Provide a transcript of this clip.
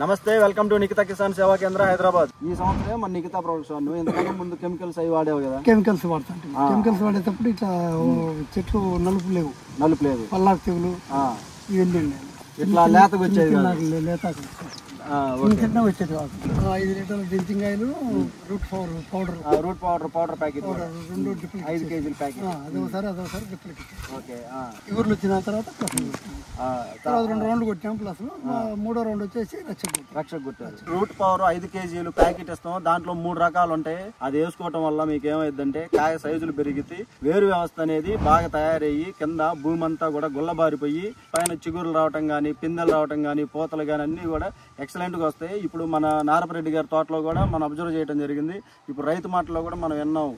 నమస్తే, welcome to Nikhita Kisan సేవా కేంద్ర హైదరాబాద్. ఈ సంవత్సరం మన నిఖితా ప్రొడక్ట్స్ నువ్వు ఇంతకన్నా ముందు కెమికల్స్ అవి వాడేవు కదా? కెమికల్స్ వాడుతుంటే కెమికల్స్ వాడేటప్పుడు ఇట్లా చెట్లు నలుపు లేదు పల్లాకు తెగులు ఇవన్నీ ఇట్లా లేతకు వచ్చేది లేతాకు చిన్న వచ్చేది 5 లీటర్ల drinking oil root powder packet 2 డిప్లు 5 కేజీల ప్యాకెట్ అదొకసారి డిప్లకి ఇగుర్లు వచ్చిన తర్వాత తర్వాత 2 రౌండ్లు కొట్టాం. ప్లస్ 3వ రౌండ్ వచ్చేసి రక్షకు కొట్టారు. రూట్ పవర్ 5 కేజీలు ప్యాకెట్ ఇస్తాం. దాంట్లో 3 రకాలు ఉంటాయి. అది వేసుకోవటం వల్ల మీకు ఏమైందంటే కాయ సైజులు పెరిగితే వేరు వ్యవస్థ అనేది బాగా తయారయ్యి కింద భూమి అంతా కూడా గుల్లబారిపోయి పైన చిగురులు రావటం కానీ, పిందెలు రావటం కానీ, పూతలు కానీ అన్ని కూడా ఎక్సలెంట్ గా వస్తాయి. ఇప్పుడు మన నారపరెడ్డి గారి తోటలో కూడా మనం అబ్జర్వ్ చేయడం జరిగింది. ఇప్పుడు రైతు మాటలో కూడా మనం విన్నాం.